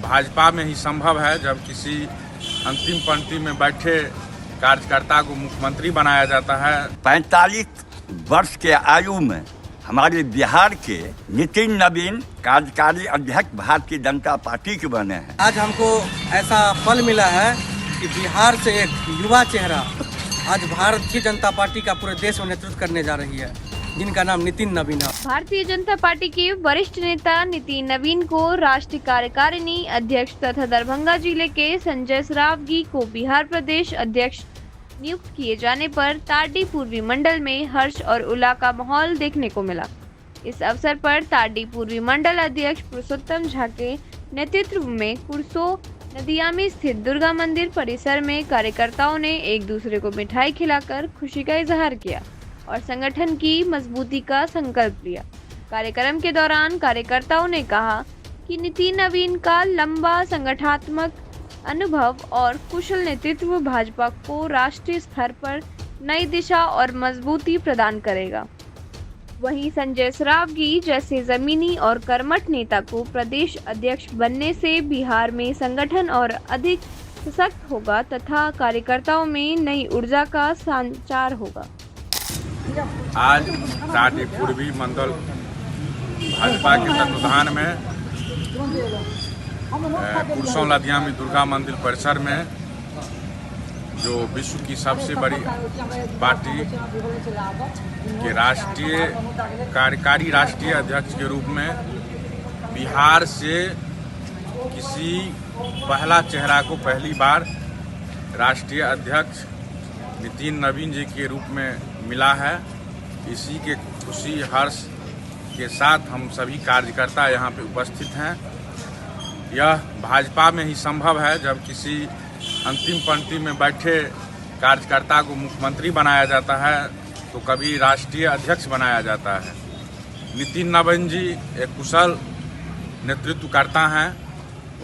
भाजपा में ही संभव है जब किसी अंतिम पंक्ति में बैठे कार्यकर्ता को मुख्यमंत्री बनाया जाता है। 45 वर्ष के आयु में हमारे बिहार के नितिन नवीन कार्यकारी अध्यक्ष भारतीय जनता पार्टी के बने हैं। आज हमको ऐसा फल मिला है कि बिहार से एक युवा चेहरा आज भारतीय जनता पार्टी का पूरे देश में नेतृत्व करने जा रही है, जिनका नाम नितिन नवीन है। भारतीय जनता पार्टी के वरिष्ठ नेता नितिन नवीन को राष्ट्रीय कार्यकारिणी अध्यक्ष तथा दरभंगा जिले के संजय सरावगी को बिहार प्रदेश अध्यक्ष नियुक्त किए जाने पर तारडी पूर्वी मंडल में हर्ष और उल्लास का माहौल देखने को मिला। इस अवसर पर तारडी पूर्वी मंडल अध्यक्ष पुरुषोत्तम झा के नेतृत्व में कुरसो नदियामी स्थित दुर्गा मंदिर परिसर में कार्यकर्ताओं ने एक दूसरे को मिठाई खिलाकर खुशी का इजहार किया और संगठन की मजबूती का संकल्प लिया। कार्यक्रम के दौरान कार्यकर्ताओं ने कहा कि नितिन नवीन का लंबा संगठनात्मक अनुभव और कुशल नेतृत्व भाजपा को राष्ट्रीय स्तर पर नई दिशा और मजबूती प्रदान करेगा। वहीं संजय सरावगी जैसे जमीनी और कर्मठ नेता को प्रदेश अध्यक्ष बनने से बिहार में संगठन और अधिक सशक्त होगा तथा कार्यकर्ताओं में नई ऊर्जा का संचार होगा। आज तारडी पूर्वी मंडल भाजपा के तत्वाधान में कुरसो नदियामी दुर्गा मंदिर परिसर में जो विश्व की सबसे बड़ी पार्टी के कार्यकारी राष्ट्रीय अध्यक्ष के रूप में बिहार से किसी पहला चेहरा को पहली बार राष्ट्रीय अध्यक्ष नितिन नवीन जी के रूप में मिला है। इसी के खुशी हर्ष के साथ हम सभी कार्यकर्ता यहाँ पे उपस्थित हैं। यह भाजपा में ही संभव है जब किसी अंतिम पंक्ति में बैठे कार्यकर्ता को मुख्यमंत्री बनाया जाता है तो कभी राष्ट्रीय अध्यक्ष बनाया जाता है। नितिन नवीन जी एक कुशल नेतृत्वकर्ता हैं।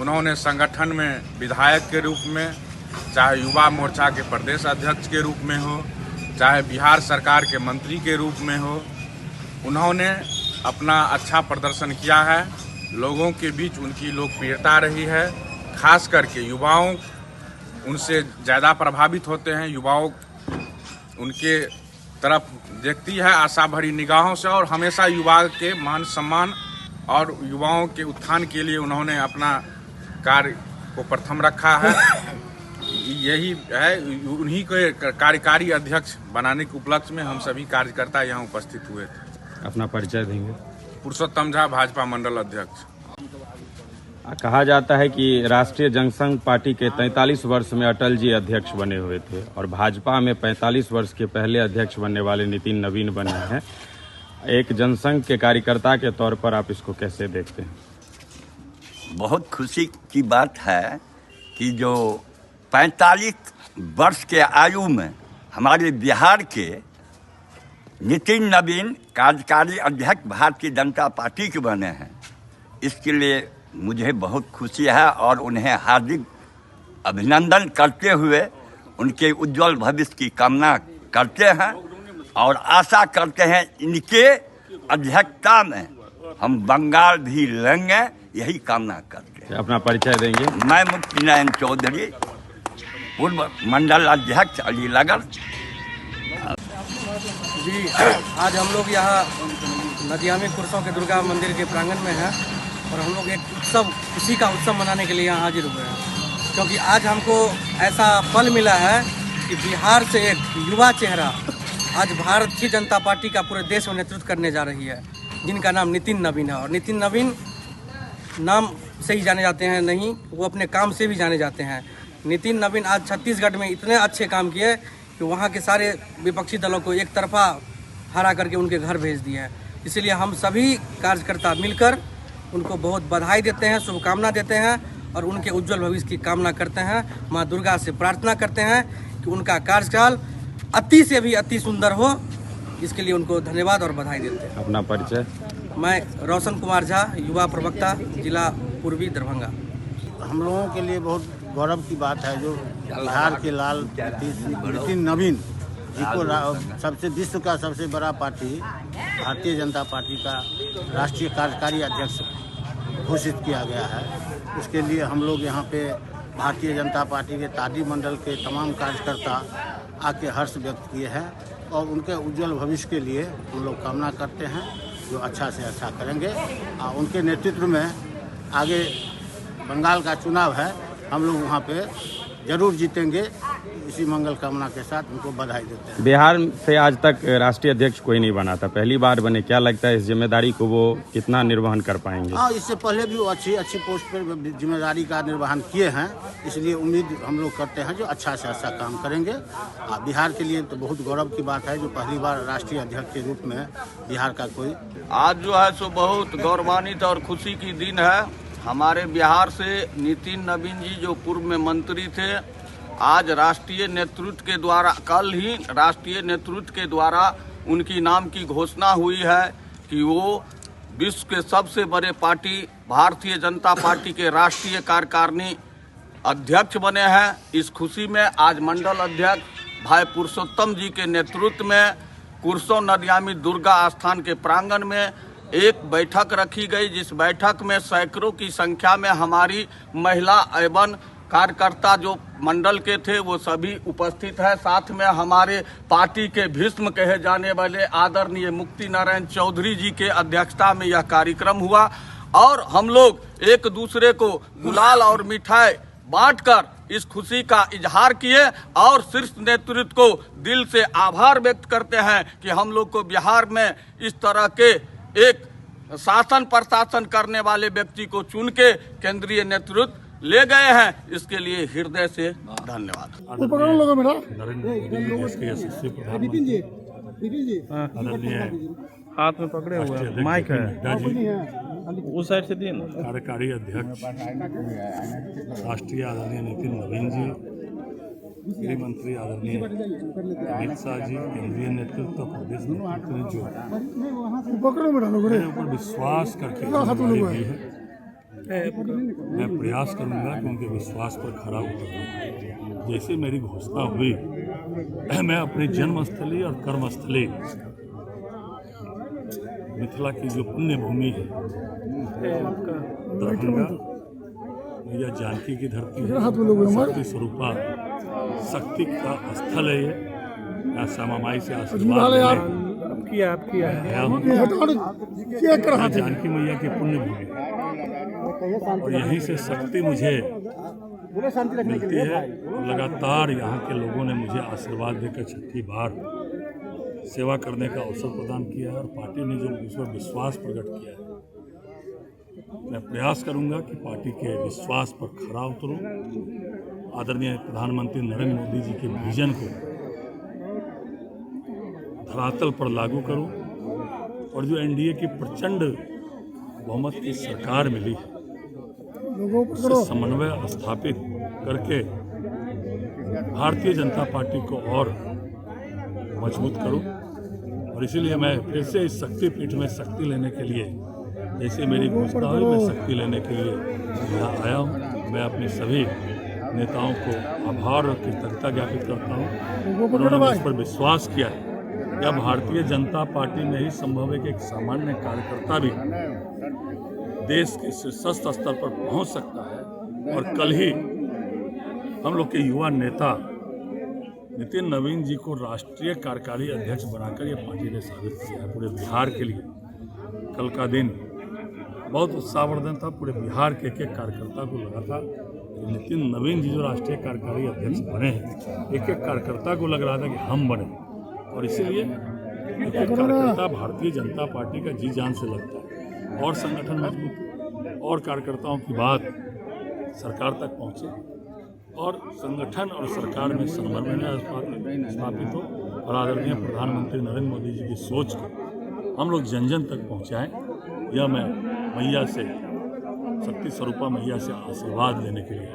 उन्होंने संगठन में विधायक के रूप में, चाहे युवा मोर्चा के प्रदेश अध्यक्ष के रूप में हो, चाहे बिहार सरकार के मंत्री के रूप में हो, उन्होंने अपना अच्छा प्रदर्शन किया है। लोगों के बीच उनकी लोकप्रियता रही है। खास करके युवाओं उनसे ज़्यादा प्रभावित होते हैं। युवाओं उनके तरफ देखती है आशा भरी निगाहों से और हमेशा युवा के मान सम्मान और युवाओं के उत्थान के लिए उन्होंने अपना कार्य को प्रथम रखा है। यही है, उन्हीं को कार्यकारी अध्यक्ष बनाने के उपलक्ष्य में हम सभी कार्यकर्ता यहाँ उपस्थित हुए थे। अपना परिचय देंगे। पुरुषोत्तम झा, भाजपा मंडल अध्यक्ष। कहा जाता है कि राष्ट्रीय जनसंघ पार्टी के 43 वर्ष में अटल जी अध्यक्ष बने हुए थे और भाजपा में 45 वर्ष के पहले अध्यक्ष बनने वाले नितिन नवीन बने हैं। एक जनसंघ के कार्यकर्ता के तौर पर आप इसको कैसे देखते हैं? बहुत खुशी की बात है कि जो 45 वर्ष के आयु में हमारे बिहार के नितिन नवीन कार्यकारी अध्यक्ष भारतीय जनता पार्टी के बने हैं। इसके लिए मुझे बहुत खुशी है और उन्हें हार्दिक अभिनंदन करते हुए उनके उज्जवल भविष्य की कामना करते हैं और आशा करते हैं इनके अध्यक्षता में हम बंगाल भी लेंगे, यही कामना करते हैं। अपना परिचय देंगे। मैं मुक्ति नारायण चौधरी, पूर्व मंडल अध्यक्ष अलीनगर। जी, आज हम लोग यहाँ नदियामी कुरसों के दुर्गा मंदिर के प्रांगण में हैं और हम लोग एक उत्सव, खुशी का उत्सव मनाने के लिए यहाँ हाजिर हुए हैं, क्योंकि आज हमको ऐसा फल मिला है कि बिहार से एक युवा चेहरा आज भारतीय जनता पार्टी का पूरे देश में नेतृत्व करने जा रही है, जिनका नाम नितिन नवीन है। और नितिन नवीन नाम से ही जाने जाते हैं नहीं, वो अपने काम से भी जाने जाते हैं। नितिन नवीन आज छत्तीसगढ़ में इतने अच्छे काम किए कि वहाँ के सारे विपक्षी दलों को एक तरफा हरा करके उनके घर भेज दिए हैं। इसलिए हम सभी कार्यकर्ता मिलकर उनको बहुत बधाई देते हैं, शुभकामना देते हैं और उनके उज्जवल भविष्य की कामना करते हैं। माँ दुर्गा से प्रार्थना करते हैं कि उनका कार्यकाल अति से भी अति सुंदर हो। इसके लिए उनको धन्यवाद और बधाई देते हैं। अपना परिचय। मैं रोशन कुमार झा, युवा प्रवक्ता, जिला पूर्वी दरभंगा। हम लोगों के लिए बहुत गौरव की बात है जो बिहार के लाल नितिन नवीन जी को सबसे विश्व का सबसे बड़ा पार्टी भारतीय जनता पार्टी का राष्ट्रीय कार्यकारी अध्यक्ष घोषित किया गया है। उसके लिए हम लोग यहाँ पे भारतीय जनता पार्टी के ताडी मंडल के तमाम कार्यकर्ता आके हर्ष व्यक्त किए हैं और उनके उज्जवल भविष्य के लिए हम लोग कामना करते हैं जो अच्छा से अच्छा करेंगे। और उनके नेतृत्व में आगे बंगाल का चुनाव है, हम लोग वहाँ पे जरूर जीतेंगे। इसी मंगल कामना के साथ उनको बधाई देते हैं। बिहार से आज तक राष्ट्रीय अध्यक्ष कोई नहीं बना था, पहली बार बने। क्या लगता है इस जिम्मेदारी को वो कितना निर्वहन कर पाएंगे? हाँ, इससे पहले भी वो अच्छी पोस्ट पर जिम्मेदारी का निर्वहन किए हैं, इसलिए उम्मीद हम लोग करते हैं जो अच्छा से अच्छा काम करेंगे। बिहार के लिए तो बहुत गौरव की बात है जो पहली बार राष्ट्रीय अध्यक्ष के रूप में बिहार का कोई। आज जो है सो बहुत गौरवान्वित और खुशी की दिन है। हमारे बिहार से नितिन नवीन जी जो पूर्व में मंत्री थे, आज राष्ट्रीय नेतृत्व के द्वारा, कल ही राष्ट्रीय नेतृत्व के द्वारा उनकी नाम की घोषणा हुई है कि वो विश्व के सबसे बड़े पार्टी भारतीय जनता पार्टी के राष्ट्रीय कार्यकारिणी अध्यक्ष बने हैं। इस खुशी में आज मंडल अध्यक्ष भाई पुरुषोत्तम जी के नेतृत्व में कुरसों नदियामी दुर्गा स्थान के प्रांगण में एक बैठक रखी गई, जिस बैठक में सैकड़ों की संख्या में हमारी महिला एवं कार्यकर्ता जो मंडल के थे वो सभी उपस्थित हैं। साथ में हमारे पार्टी के भीष्म कहे जाने वाले आदरणीय मुक्ति नारायण चौधरी जी के अध्यक्षता में यह कार्यक्रम हुआ और हम लोग एक दूसरे को गुलाल और मिठाई बांटकर इस खुशी का इजहार किए और शीर्ष नेतृत्व को दिल से आभार व्यक्त करते हैं कि हम लोग को बिहार में इस तरह के एक शासन प्रशासन करने वाले व्यक्ति को चुन के केंद्रीय नेतृत्व ले गए हैं। इसके लिए हृदय से धन्यवाद। हाथ में पकड़े हुए माइक है, उस साइड से दिए। कार्यकारी अध्यक्ष राष्ट्रीय आदरणीय नितिन नवीन जी, गृह मंत्री आदरणीय अमित शाह जी, केंद्रीय नेतृत्व प्रदेश नेतृत्व ने जो मेरे ऊपर विश्वास करके मैं प्रयास करूंगा कि उनके विश्वास पर खरा उतरूं। जैसे मेरी घोषणा हुई, मैं अपनी जन्मस्थली और कर्मस्थली मिथिला की जो पुण्य भूमि है दरभंगा, मैया जानकी की धरती है, शक्ति स्वरूपा शक्ति का स्थल है ये। श्यामा माई से आशीर्वाद जानकी मैया की पुण्य भूमि और यहीं से शक्ति मुझे मिलती है। लगातार यहाँ के लोगों ने मुझे आशीर्वाद देकर छठी बार सेवा करने का अवसर प्रदान किया है और पार्टी ने जो उस पर विश्वास प्रकट किया है, मैं प्रयास करूंगा कि पार्टी के विश्वास पर खरा उतरूं, आदरणीय प्रधानमंत्री नरेंद्र मोदी जी के विजन को धरातल पर लागू करूं और जो एनडीए की प्रचंड बहुमत की सरकार मिली है उससे समन्वय स्थापित करके भारतीय जनता पार्टी को और मजबूत करूं। और इसीलिए मैं फिर से इस शक्तिपीठ में शक्ति लेने के लिए, जैसे मेरी घोषणा हुई, मैं शक्ति लेने के लिए यहाँ आया हूँ। मैं अपने सभी नेताओं को आभार और कृतज्ञता ज्ञापित करता हूँ। उन्होंने मुझ पर विश्वास किया है। क्या भारतीय जनता पार्टी में ही संभव है कि एक सामान्य कार्यकर्ता भी देश के शीर्षस्थ स्तर पर पहुंच सकता है। और कल ही हम लोग के युवा नेता नितिन नवीन जी को राष्ट्रीय कार्यकारी अध्यक्ष बनाकर ये पार्टी ने साबित किया है। पूरे बिहार के लिए कल का दिन बहुत उत्साहवर्धन था। पूरे बिहार के एक कार्यकर्ता को लगा था कि नितिन नवीन जी जो राष्ट्रीय कार्यकारी अध्यक्ष बने हैं, एक कार्यकर्ता को लग रहा था कि हम बने। और इसीलिए एक कार्यकर्ता भारतीय जनता पार्टी का जी जान से लगता है और संगठन मजबूत और कार्यकर्ताओं की बात सरकार तक पहुंचे और संगठन और सरकार में समन्वय स्थापित हो और आदरणीय प्रधानमंत्री नरेंद्र मोदी जी की सोच को हम लोग जन जन तक पहुंचाएं। यह मैं मैया से, शक्ति स्वरूपा मैया से आशीर्वाद लेने के लिए